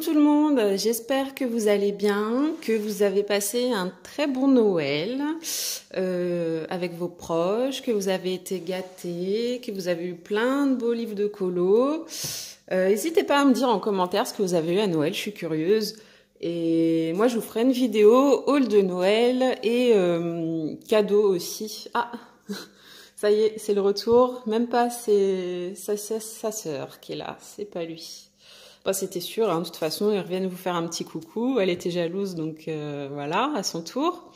tout le monde, j'espère que vous allez bien, que vous avez passé un très bon Noël avec vos proches, que vous avez été gâtés, que vous avez eu plein de beaux livres de colo. N'hésitez pas à me dire en commentaire ce que vous avez eu à Noël, je suis curieuse. Et moi je vous ferai une vidéo haul de Noël et cadeau aussi. Ah, ça y est, c'est le retour, même pas c'est sa sœur qui est là, c'est pas lui. Bon, c'était sûr, hein, de toute façon, ils reviennent vous faire un petit coucou. Elle était jalouse, donc voilà, à son tour.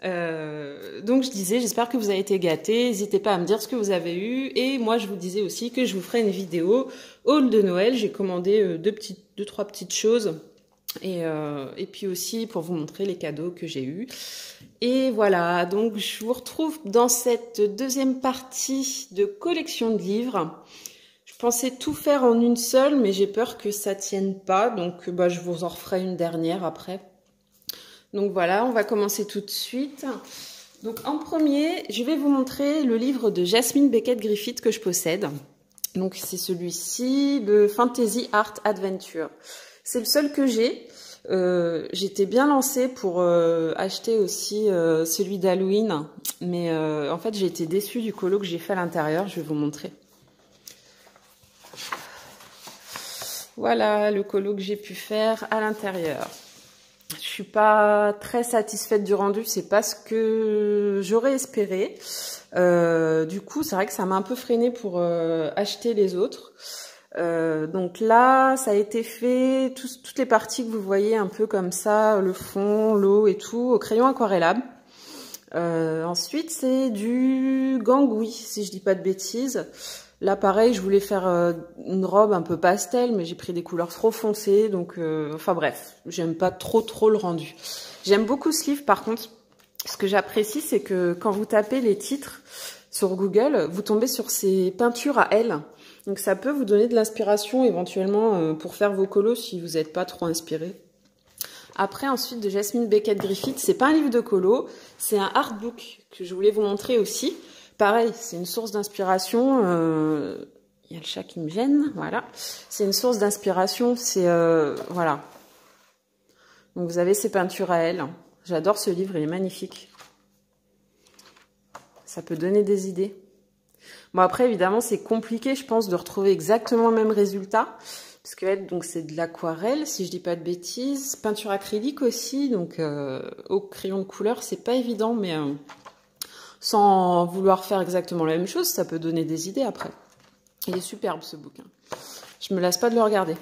Donc je disais, j'espère que vous avez été gâtés. N'hésitez pas à me dire ce que vous avez eu. Et moi, je vous disais aussi que je vous ferai une vidéo haul de Noël. J'ai commandé deux, trois petites choses. Et puis aussi pour vous montrer les cadeaux que j'ai eus. Et voilà, donc je vous retrouve dans cette deuxième partie de collection de livres. Je pensais tout faire en une seule, mais j'ai peur que ça tienne pas. Donc, je vous en referai une dernière après. Donc voilà, on va commencer tout de suite. Donc en premier, je vais vous montrer le livre de Jasmine Beckett Griffith que je possède. Donc c'est celui-ci, le Fantasy Art Adventure. C'est le seul que j'ai. J'étais bien lancée pour acheter aussi celui d'Halloween. Mais en fait, j'ai été déçue du colo que j'ai fait à l'intérieur. Je vais vous montrer. Voilà le colo que j'ai pu faire à l'intérieur. Je suis pas très satisfaite du rendu, c'est pas ce que j'aurais espéré. Du coup, c'est vrai que ça m'a un peu freinée pour acheter les autres. Donc là, ça a été fait, toutes les parties que vous voyez un peu comme ça, le fond, l'eau et tout, au crayon aquarellable. Ensuite, c'est du gangouis, si je dis pas de bêtises. Là, pareil, je voulais faire une robe un peu pastel, mais j'ai pris des couleurs trop foncées, donc enfin bref, j'aime pas trop le rendu. J'aime beaucoup ce livre, par contre. Ce que j'apprécie, c'est que quand vous tapez les titres sur Google, vous tombez sur ces peintures à elle. Donc ça peut vous donner de l'inspiration éventuellement pour faire vos colos si vous n'êtes pas trop inspiré. Après, ensuite, de Jasmine Beckett Griffith, c'est pas un livre de colo, c'est un artbook que je voulais vous montrer aussi. Pareil, c'est une source d'inspiration. Il y a le chat qui me gêne, voilà. C'est une source d'inspiration, c'est voilà. Donc vous avez ces peintures à elle. J'adore ce livre, il est magnifique. Ça peut donner des idées. Bon après, évidemment, c'est compliqué, je pense, de retrouver exactement le même résultat. Parce que elle, donc c'est de l'aquarelle, si je dis pas de bêtises. Peinture acrylique aussi, donc au crayon de couleur, c'est pas évident, mais sans vouloir faire exactement la même chose, ça peut donner des idées après. Il est superbe ce bouquin. Je me lasse pas de le regarder.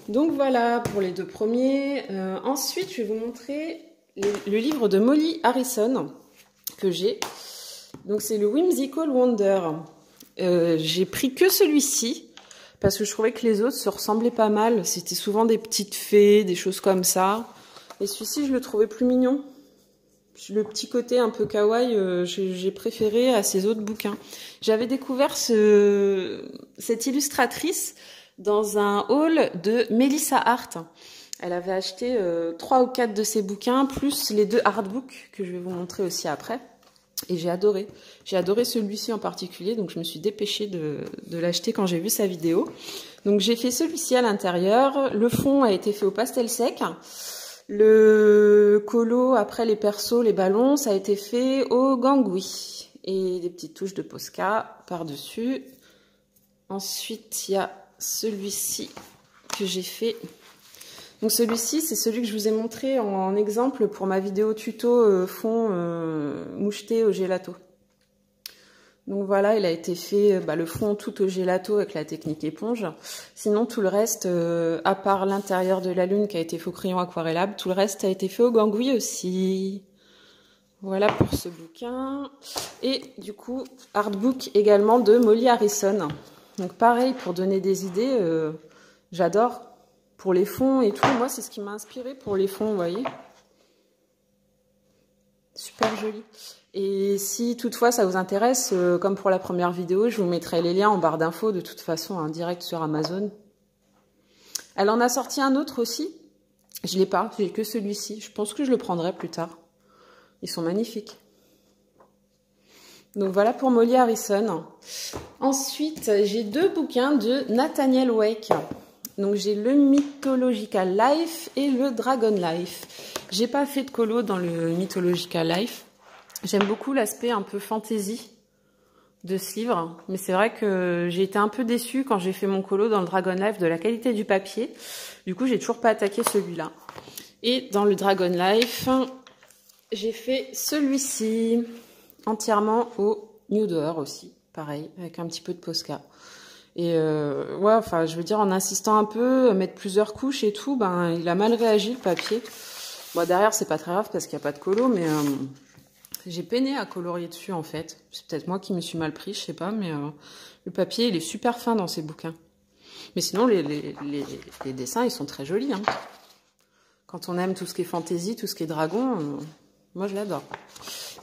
Donc voilà pour les deux premiers. Ensuite, je vais vous montrer le livre de Molly Harrison que j'ai. Donc c'est le Whimsical Wonder. J'ai pris que celui-ci parce que je trouvais que les autres se ressemblaient pas mal. C'était souvent des petites fées, des choses comme ça. Et celui-ci, je le trouvais plus mignon. Le petit côté un peu kawaii, j'ai préféré à ces autres bouquins. J'avais découvert cette illustratrice dans un haul de Melissa Art. Elle avait acheté 3 ou 4 de ses bouquins, plus les 2 artbooks que je vais vous montrer aussi après. Et j'ai adoré. J'ai adoré celui-ci en particulier, donc je me suis dépêchée de l'acheter quand j'ai vu sa vidéo. Donc j'ai fait celui-ci à l'intérieur. Le fond a été fait au pastel sec. Le colo, après les persos, les ballons, ça a été fait au gangouis. Et des petites touches de Posca par-dessus. Ensuite, il y a celui-ci que j'ai fait. Donc celui-ci, c'est celui que je vous ai montré en exemple pour ma vidéo tuto fond moucheté au gelato. Donc voilà, il a été fait le fond tout au gelato avec la technique éponge. Sinon, tout le reste, à part l'intérieur de la lune qui a été fait au crayon aquarellable, tout le reste a été fait au gangouis aussi. Voilà pour ce bouquin. Et du coup, artbook également de Molly Harrison. Donc pareil, pour donner des idées, j'adore. Pour les fonds et tout, moi c'est ce qui m'a inspiré pour les fonds, vous voyez. Super joli. Et si toutefois ça vous intéresse, comme pour la première vidéo, je vous mettrai les liens en barre d'infos de toute façon, en direct sur Amazon. Elle en a sorti un autre aussi. Je l'ai pas, j'ai que celui-ci. Je pense que je le prendrai plus tard. Ils sont magnifiques. Donc voilà pour Molly Harrison. Ensuite, j'ai 2 bouquins de Nathaniel Wake. Donc j'ai le Mythological Life et le Dragon Life. J'ai pas fait de colo dans le Mythological Life. J'aime beaucoup l'aspect un peu fantasy de ce livre, mais c'est vrai que j'ai été un peu déçue quand j'ai fait mon colo dans le Dragon Life de la qualité du papier. Du coup, j'ai toujours pas attaqué celui-là. Et dans le Dragon Life, j'ai fait celui-ci entièrement au nude aussi, pareil, avec un petit peu de Posca. Et ouais, enfin, je veux dire, en insistant un peu, mettre plusieurs couches et tout, ben, il a mal réagi le papier. Bon, derrière, c'est pas très grave parce qu'il n'y a pas de colo, mais j'ai peiné à colorier dessus en fait. C'est peut-être moi qui me suis mal pris, je sais pas, mais le papier, il est super fin dans ces bouquins. Mais sinon, les dessins, ils sont très jolis. Hein. Quand on aime tout ce qui est fantasy, tout ce qui est dragon, moi je l'adore.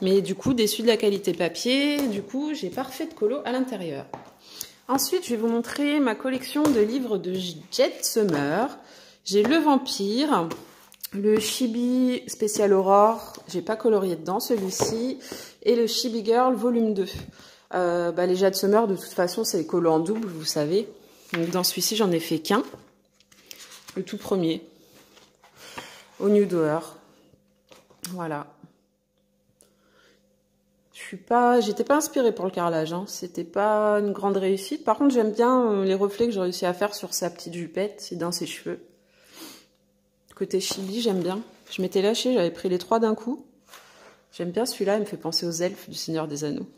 Mais du coup, déçu de la qualité papier, du coup, j'ai pas refait de colo à l'intérieur. Ensuite, je vais vous montrer ma collection de livres de Jet Summer. J'ai Le Vampire, le Chibi Spécial Aurore, j'ai pas colorié dedans celui-ci, et le Chibi Girl volume 2. Les Jet Summer, de toute façon, c'est les colos en double, vous savez. Donc, dans celui-ci, j'en ai fait qu'un, le tout premier, au Nude Hour. Voilà. J'étais pas inspirée pour le carrelage, hein. C'était pas une grande réussite. Par contre, j'aime bien les reflets que j'ai réussi à faire sur sa petite jupette et dans ses cheveux. Côté chibi, j'aime bien. Je m'étais lâchée, j'avais pris les 3 d'un coup. J'aime bien celui-là, il me fait penser aux elfes du Seigneur des Anneaux.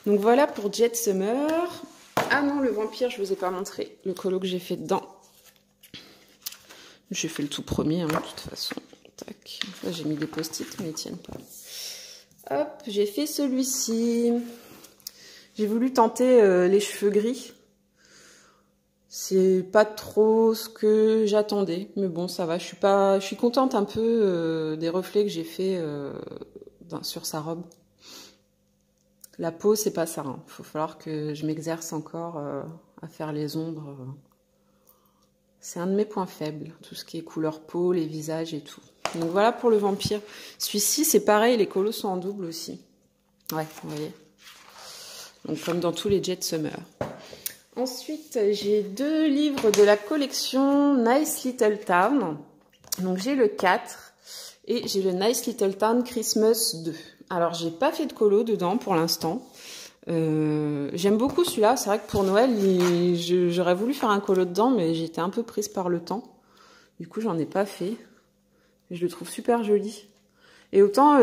Donc voilà pour Jet Summer. Ah non, le vampire, je vous ai pas montré le colo que j'ai fait dedans. J'ai fait le tout premier, hein, de toute façon. Tac. Là, j'ai mis des post-it, mais ils tiennent pas. Hop, j'ai fait celui-ci. J'ai voulu tenter les cheveux gris. C'est pas trop ce que j'attendais, mais bon, ça va. Je suis contente un peu des reflets que j'ai fait sur sa robe. La peau, c'est pas ça. Hein. Il faut falloir que je m'exerce encore à faire les ombres. C'est un de mes points faibles, tout ce qui est couleur peau, les visages et tout. Donc voilà pour le vampire. Celui-ci, c'est pareil, les colos sont en double aussi. Ouais, vous voyez. Donc comme dans tous les Jet Summer. Ensuite, j'ai 2 livres de la collection Nice Little Town. Donc j'ai le 4 et j'ai le Nice Little Town Christmas 2. Alors j'ai pas fait de colo dedans pour l'instant. J'aime beaucoup celui-là. C'est vrai que pour Noël, j'aurais voulu faire un colo dedans, mais j'étais un peu prise par le temps. Du coup, j'en ai pas fait. Je le trouve super joli. Et autant,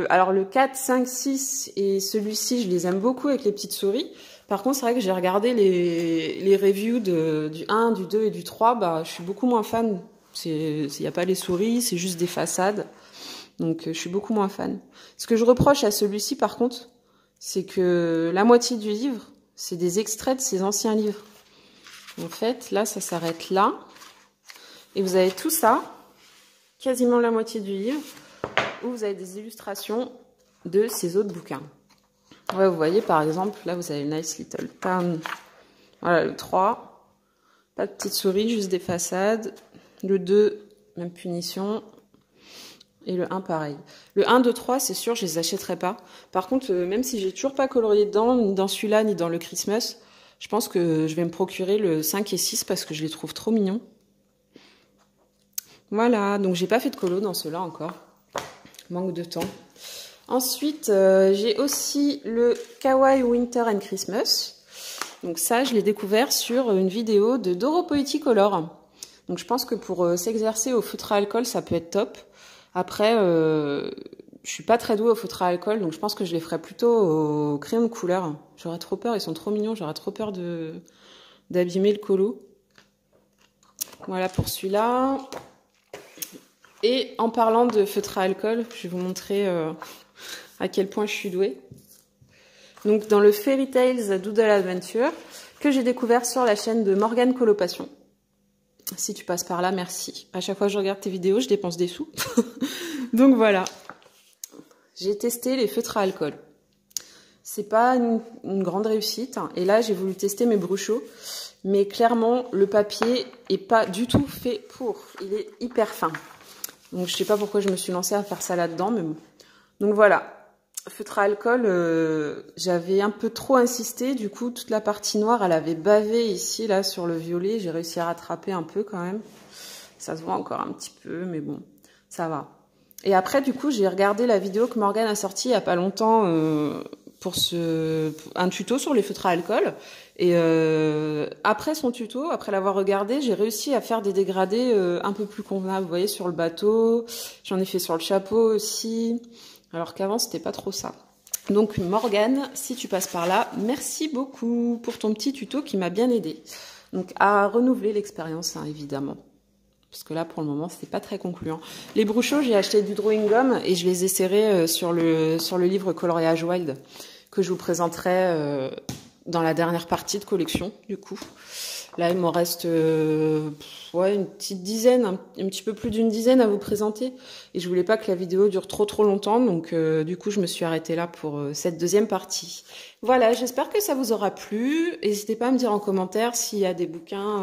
alors le 4, 5, 6 et celui-ci, je les aime beaucoup avec les petites souris. Par contre, c'est vrai que j'ai regardé les reviews du 1, du 2 et du 3. Bah, je suis beaucoup moins fan. Il n'y a pas les souris, c'est juste des façades. Donc, je suis beaucoup moins fan. Ce que je reproche à celui-ci, par contre, c'est que la moitié du livre, c'est des extraits de ses anciens livres. En fait, là, ça s'arrête là. Et vous avez tout ça, quasiment la moitié du livre, où vous avez des illustrations de ces autres bouquins. Ouais, vous voyez, par exemple, là, vous avez Nice Little Town. Voilà, le 3. Pas de petite souris, juste des façades. Le 2, même punition. Et le 1, pareil. Le 1, 2, 3, c'est sûr, je les achèterai pas. Par contre, même si j'ai toujours pas colorié dedans, ni dans celui-là, ni dans le Christmas, je pense que je vais me procurer le 5 et 6 parce que je les trouve trop mignons. Voilà, donc j'ai pas fait de colo dans ceux-là encore. Manque de temps. Ensuite, j'ai aussi le Kawaii Winter and Christmas. Donc ça, je l'ai découvert sur une vidéo de Doro Poetic Color. Donc je pense que pour s'exercer au feutre à alcool, ça peut être top. Après, je suis pas très douée au feutre à alcool, donc je pense que je les ferai plutôt au crayon de couleur. J'aurais trop peur, ils sont trop mignons, j'aurais trop peur d'abîmer le colo. Voilà pour celui-là. Et en parlant de feutre à alcool, je vais vous montrer à quel point je suis douée. Donc dans le Fairy Tales Doodle Adventure, que j'ai découvert sur la chaîne de Morgane Colopassion. Si tu passes par là, merci. À chaque fois que je regarde tes vidéos, je dépense des sous. Donc voilà. J'ai testé les feutres à alcool. C'est pas une grande réussite. Hein. Et là, j'ai voulu tester mes bruchos. Mais clairement, le papier est pas du tout fait pour. Il est hyper fin. Donc je sais pas pourquoi je me suis lancée à faire ça là-dedans. Mais bon. Donc voilà. feutre à alcool, j'avais un peu trop insisté. Du coup, toute la partie noire, elle avait bavé ici, là, sur le violet. J'ai réussi à rattraper un peu quand même. Ça se voit encore un petit peu, mais bon, ça va. Et après, du coup, j'ai regardé la vidéo que Morgane a sortie il y a pas longtemps pour un tuto sur les feutres à alcool. Et après son tuto, après l'avoir regardé, j'ai réussi à faire des dégradés un peu plus convenables. Vous voyez, sur le bateau, j'en ai fait sur le chapeau aussi. Alors qu'avant, c'était pas trop ça. Donc Morgane, si tu passes par là, merci beaucoup pour ton petit tuto qui m'a bien aidé. Donc à renouveler l'expérience, hein, évidemment. Parce que là, pour le moment, c'était pas très concluant. Les Bruchot, j'ai acheté du drawing gum et je les ai serrés sur le livre Coloriage Wild que je vous présenterai dans la dernière partie de collection, du coup. Là, il m'en reste ouais, une petite dizaine, un petit peu plus d'une dizaine à vous présenter. Et je voulais pas que la vidéo dure trop longtemps, donc du coup, je me suis arrêtée là pour cette deuxième partie. Voilà, j'espère que ça vous aura plu. N'hésitez pas à me dire en commentaire s'il y a des bouquins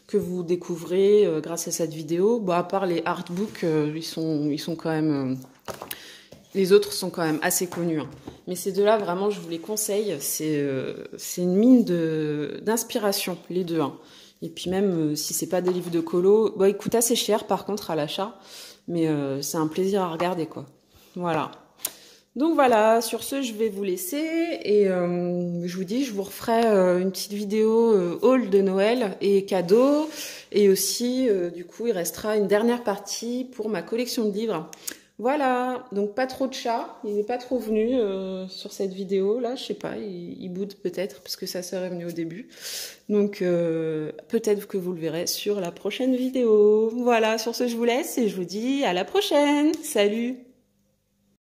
que vous découvrez grâce à cette vidéo. Bon, à part les artbooks, ils sont quand même... les autres sont quand même assez connus. Hein. Mais ces deux-là, vraiment, je vous les conseille. C'est une mine d'inspiration, les deux. Hein. Et puis même, si c'est pas des livres de colo... Bon, ils coûtent assez cher, par contre, à l'achat. Mais c'est un plaisir à regarder, quoi. Voilà. Donc voilà, sur ce, je vais vous laisser et je vous dis, je vous referai une petite vidéo haul de Noël et cadeaux. Et aussi, du coup, il restera une dernière partie pour ma collection de livres. Voilà, donc pas trop de chats, il n'est pas trop venu sur cette vidéo, là, je sais pas, il boude peut-être, parce que sa sœur est venue au début. Donc peut-être que vous le verrez sur la prochaine vidéo. Voilà, sur ce, je vous laisse et je vous dis à la prochaine. Salut!